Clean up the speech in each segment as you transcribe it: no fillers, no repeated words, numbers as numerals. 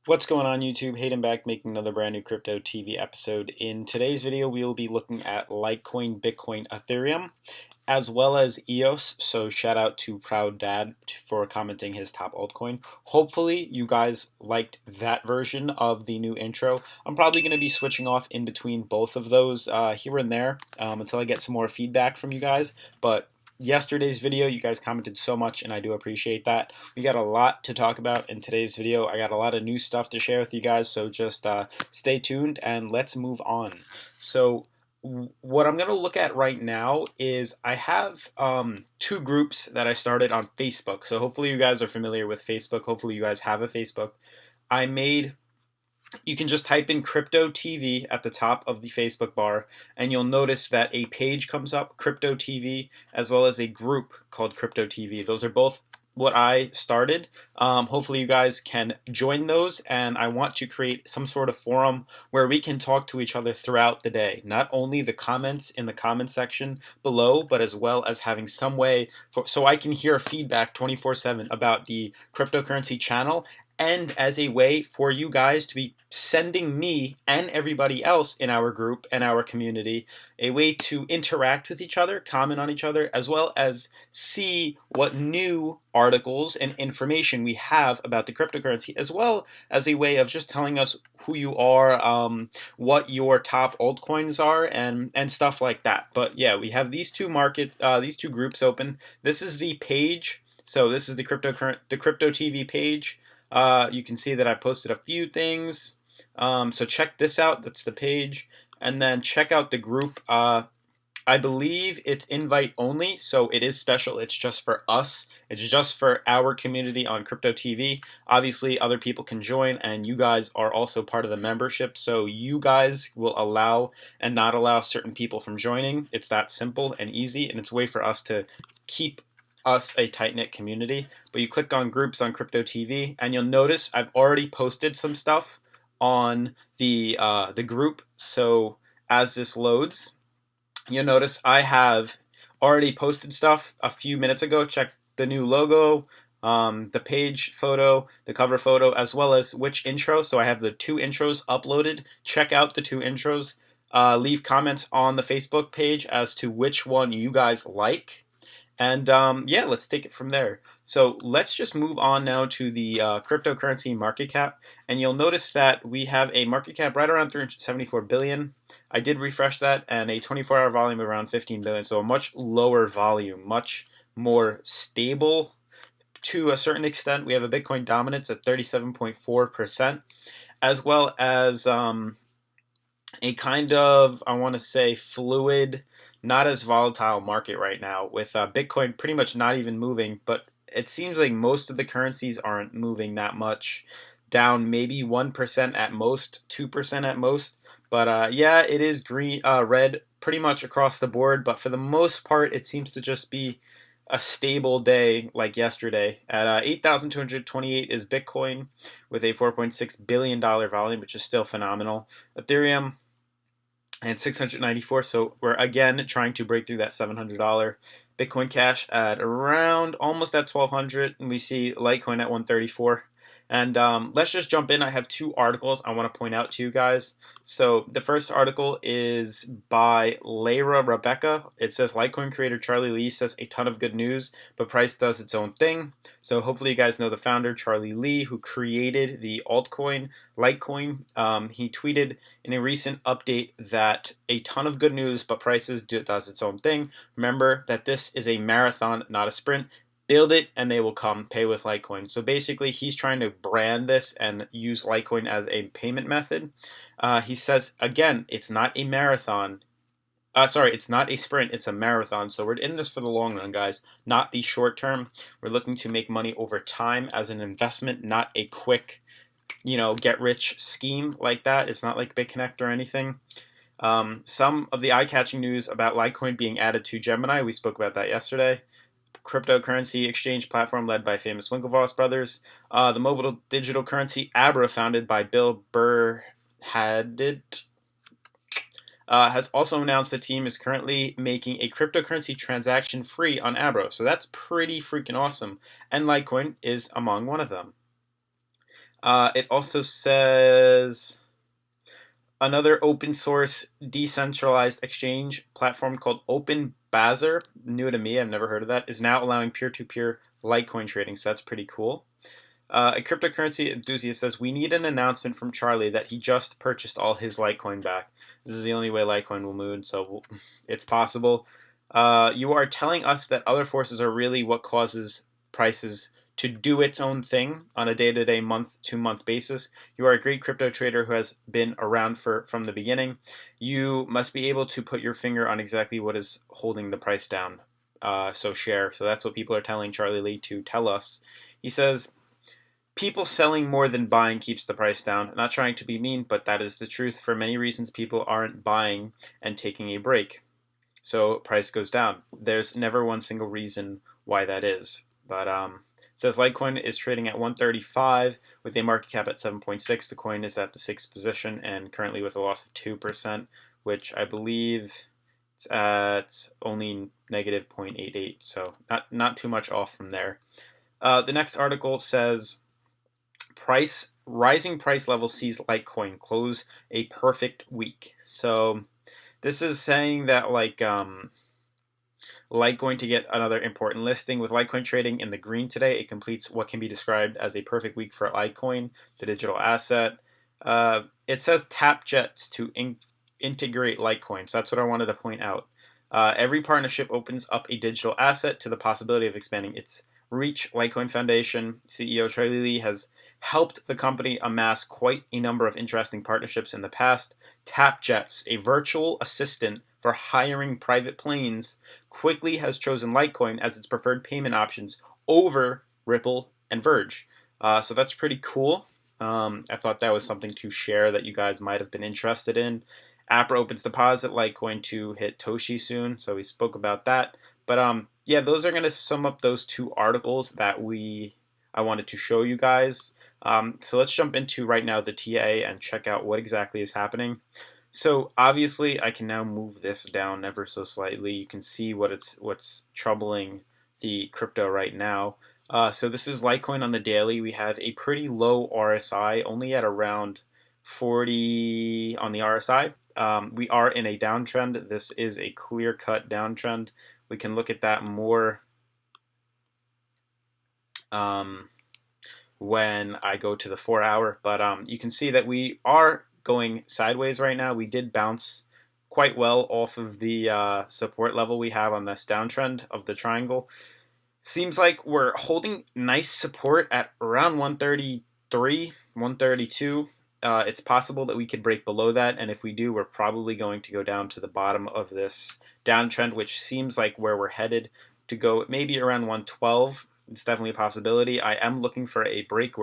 What's going on YouTube? Hayden back making another brand new Crypto TV episode. In today's video, we will be looking at Litecoin, Bitcoin, Ethereum, as well as EOS. So shout out to Proud Dad for commenting his top altcoin. Hopefully you guys liked that version of the new intro. I'm probably going to be switching off in between both of those here and there until I get some more feedback from you guys. But yesterday's video, you guys commented so much and I do appreciate that. We got a lot to talk about in today's video. I got a lot of new stuff to share with you guys, so just stay tuned and let's move on. So what I'm going to look at right now is I have two groups that I started on Facebook. So hopefully you guys are familiar with Facebook. Hopefully you guys have a Facebook. I made You can just type in Crypto TV at the top of the Facebook bar, and you'll notice that a page comes up, Crypto TV, as well as a group called Crypto TV. Those are both what I started. Hopefully you guys can join those, and I want to create some sort of forum where we can talk to each other throughout the day. Not only the comments in the comment section below, but as well as having some way so I can hear feedback 24/7 about the cryptocurrency channel, and as a way for you guys to be sending me and everybody else in our group and our community a way to interact with each other, comment on each other, as well as see what new articles and information we have about the cryptocurrency, as well as a way of just telling us who you are, what your top altcoins are, and stuff like that. But yeah, we have these these two groups open. This is the page. So this is the Crypto TV page. You can see that I posted a few things. So check this out. That's the page. And then check out the group. I believe it's invite only, so it is special. It's just for us. It's just for our community on Crypto TV. Obviously, other people can join, and you guys are also part of the membership, so you guys will allow and not allow certain people from joining. It's that simple and easy, and it's a way for us to keep us a tight-knit community. But you click on groups on Crypto TV, and you'll notice I've already posted some stuff on the group. So as this loads, you'll notice I have already posted stuff a few minutes ago. Check the new logo, the page photo, the cover photo, as well as which intro. So I have the two intros uploaded. Check out the two intros. Leave comments on the Facebook page as to which one you guys like. And yeah, let's take it from there. So let's just move on now to the cryptocurrency market cap. And you'll notice that we have a market cap right around 374 billion. I did refresh that, and a 24-hour volume of around 15 billion. So a much lower volume, much more stable to a certain extent. We have a Bitcoin dominance at 37.4%, as well as a kind of, I want to say, fluid, not as volatile market right now, with Bitcoin pretty much not even moving. But it seems like most of the currencies aren't moving that much, down maybe 1% at most, 2% at most. But yeah, it is red pretty much across the board. But for the most part, it seems to just be a stable day like yesterday. At 8,228 is Bitcoin with a $4.6 billion volume, which is still phenomenal. Ethereum and 694. So we're again trying to break through that $700. Bitcoin Cash at around almost at 1,200, and we see Litecoin at 134. And let's just jump in. I have two articles I want to point out to you guys. So the first article is by Lyra Rebecca. It says Litecoin creator Charlie Lee says a ton of good news, but price does its own thing. So hopefully you guys know the founder, Charlie Lee, who created the altcoin Litecoin. He tweeted in a recent update that a ton of good news, but prices does its own thing. Remember that this is a marathon, not a sprint. Build it and they will come. Pay with Litecoin. So basically, he's trying to brand this and use Litecoin as a payment method. He says, again, it's not a marathon. It's not a sprint, it's a marathon. So we're in this for the long run, guys, not the short term. We're looking to make money over time as an investment, not a quick, get rich scheme like that. It's not like BitConnect or anything. Some of the eye-catching news about Litecoin being added to Gemini, we spoke about that yesterday. Cryptocurrency exchange platform led by famous Winklevoss brothers. The mobile digital currency ABRA, founded by Bill Burhadit, has also announced the team is currently making a cryptocurrency transaction free on ABRA. So that's pretty freaking awesome. And Litecoin is among one of them. It also says another open source decentralized exchange platform called Open Bazaar, new to me, I've never heard of that, is now allowing peer-to-peer Litecoin trading, so that's pretty cool. A cryptocurrency enthusiast says, we need an announcement from Charlie that he just purchased all his Litecoin back. This is the only way Litecoin will move, so it's possible. You are telling us that other forces are really what causes prices to do its own thing on a day-to-day, month-to-month basis. You are a great crypto trader who has been around from the beginning. You must be able to put your finger on exactly what is holding the price down. So share. So that's what people are telling Charlie Lee to tell us. He says, people selling more than buying keeps the price down. Not trying to be mean, but that is the truth. For many reasons, people aren't buying and taking a break. So price goes down. There's never one single reason why that is. But it says Litecoin is trading at 135 with a market cap at 7.6. The coin is at the 6th position and currently with a loss of 2%, which I believe it's at only negative 0.88. So not too much off from there. The next article says rising price level sees Litecoin close a perfect week. So this is saying that Litecoin to get another important listing. With Litecoin trading in the green today, it completes what can be described as a perfect week for Litecoin, the digital asset. It says tap jets to integrate Litecoin. So that's what I wanted to point out. Every partnership opens up a digital asset to the possibility of expanding its reach. Litecoin Foundation CEO Charlie Lee has helped the company amass quite a number of interesting partnerships in the past. TapJets, a virtual assistant for hiring private planes, quickly has chosen Litecoin as its preferred payment options over Ripple and Verge. So that's pretty cool. I thought that was something to share that you guys might have been interested in. ABRA opens deposit Litecoin to hit Toshi soon, so we spoke about that. But yeah, those are going to sum up those two articles that I wanted to show you guys. So let's jump into right now the TA and check out what exactly is happening. So obviously I can now move this down ever so slightly. You can see what's troubling the crypto right now. So this is Litecoin on the daily. We have a pretty low RSI, only at around 40 on the RSI. We are in a downtrend. This is a clear-cut downtrend. We can look at that more when I go to the 4-hour. But you can see that we are going sideways right now. We did bounce quite well off of the support level we have on this downtrend of the triangle. Seems like we're holding nice support at around 133, 132. It's possible that we could break below that, and if we do, we're probably going to go down to the bottom of this downtrend, which seems like where we're headed to go, maybe around 112. It's definitely a possibility. I am looking for a break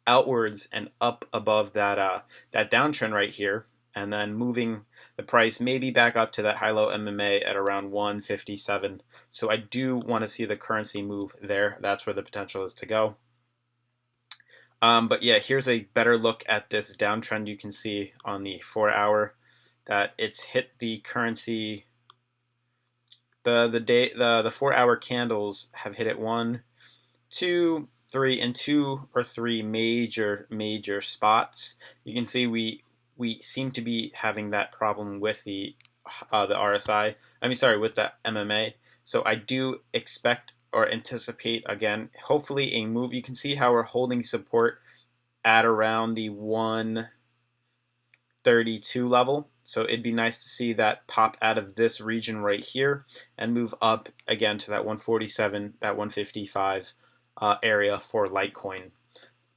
outwards and up above that downtrend right here, and then moving the price maybe back up to that high-low MMA at around 157. So I do want to see the currency move there. That's where the potential is to go. But yeah, here's a better look at this downtrend. You can see on the 4-hour that it's hit the currency. The 4-hour candles have hit it 1, 2, 3, and 2 or 3 major spots. You can see we seem to be having that problem with the RSI. With the MMA. So I do expect or anticipate, again, hopefully a move. You can see how we're holding support at around the 132 level. So it'd be nice to see that pop out of this region right here and move up again to that 147, that 155 area for Litecoin.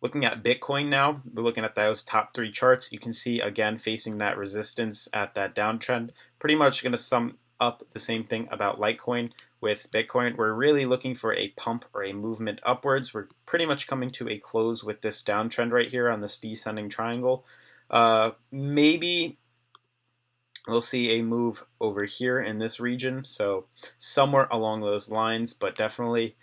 Looking at Bitcoin now, we're looking at those top 3 charts. You can see, again, facing that resistance at that downtrend. Pretty much going to sum up the same thing about Litecoin with Bitcoin. We're really looking for a pump or a movement upwards. We're pretty much coming to a close with this downtrend right here on this descending triangle. Maybe we'll see a move over here in this region, so somewhere along those lines, but definitely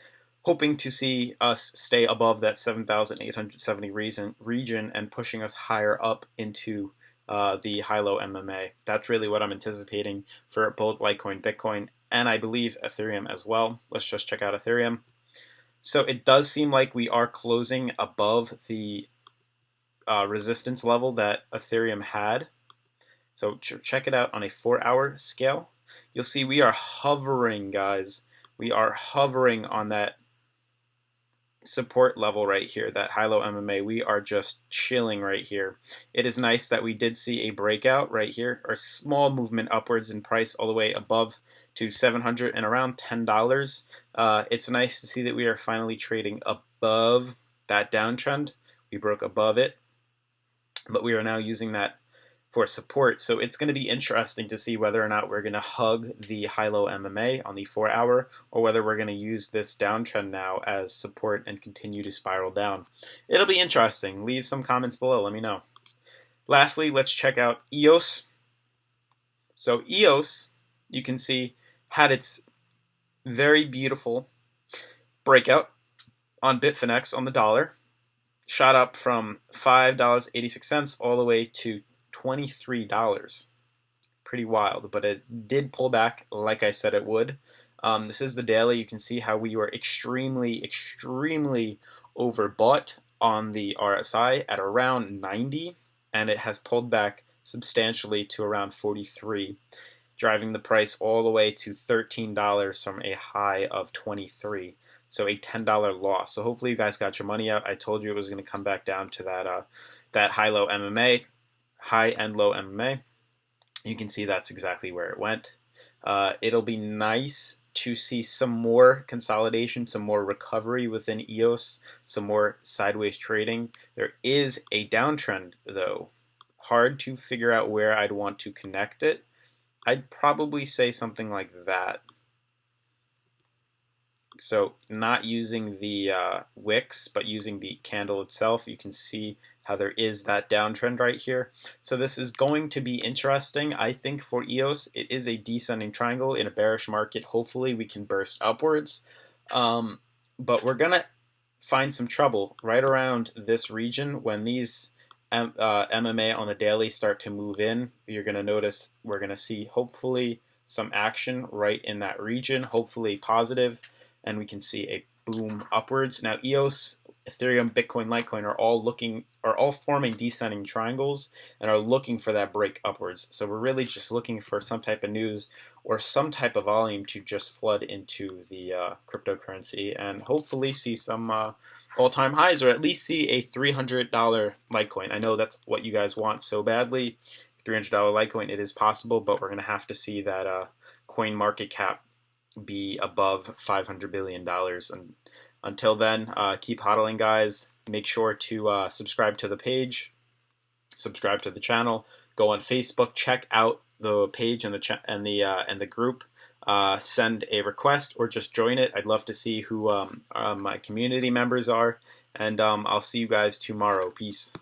hoping to see us stay above that 7,870 region and pushing us higher up into the high-low MMA. That's really what I'm anticipating for both Litecoin, Bitcoin, and I believe Ethereum as well. Let's just check out Ethereum. So it does seem like we are closing above the resistance level that Ethereum had. So check it out on a 4-hour scale. You'll see we are hovering, guys. We are hovering on that support level right here, that high-low MMA. We are just chilling right here. It is nice that we did see a breakout right here, or a small movement upwards in price all the way above to 700 and around $10. It's nice to see that we are finally trading above that downtrend. We broke above it, but we are now using that for support. So it's going to be interesting to see whether or not we're going to hug the high-low MMA on the 4-hour, or whether we're going to use this downtrend now as support and continue to spiral down. It'll be interesting. Leave some comments below. Let me know. Lastly, let's check out EOS. So EOS, you can see, had its very beautiful breakout on Bitfinex on the dollar. Shot up from $5.86 all the way to $23. Pretty wild, but it did pull back like I said it would. This is the daily. You can see how we were extremely overbought on the RSI at around 90, and it has pulled back substantially to around 43, driving the price all the way to $13 from a high of 23. So a $10 loss. So hopefully you guys got your money out. I told you it was going to come back down to that high-low MMA, high and low MMA. You can see that's exactly where it went. It'll be nice to see some more consolidation, some more recovery within EOS, some more sideways trading. There is a downtrend, though. Hard to figure out where I'd want to connect it. I'd probably say something like that. So not using the wicks, but using the candle itself, you can see how there is that downtrend right here. So this is going to be interesting. I think for EOS, it is a descending triangle in a bearish market. Hopefully we can burst upwards. But we're going to find some trouble right around this region when these MMA on the daily start to move in. You're going to notice we're going to see hopefully some action right in that region, hopefully positive, and we can see a boom upwards. Now EOS, Ethereum, Bitcoin, Litecoin are all forming descending triangles and are looking for that break upwards. So we're really just looking for some type of news or some type of volume to just flood into the cryptocurrency and hopefully see some all-time highs, or at least see a $300 Litecoin. I know that's what you guys want so badly. $300 Litecoin, it is possible, but we're going to have to see that coin market cap be above $500 billion. And until then, keep hodling, guys. Make sure to subscribe to the page, subscribe to the channel, go on Facebook, check out the page and the group. Send a request or just join it. I'd love to see who my community members are, and I'll see you guys tomorrow. Peace.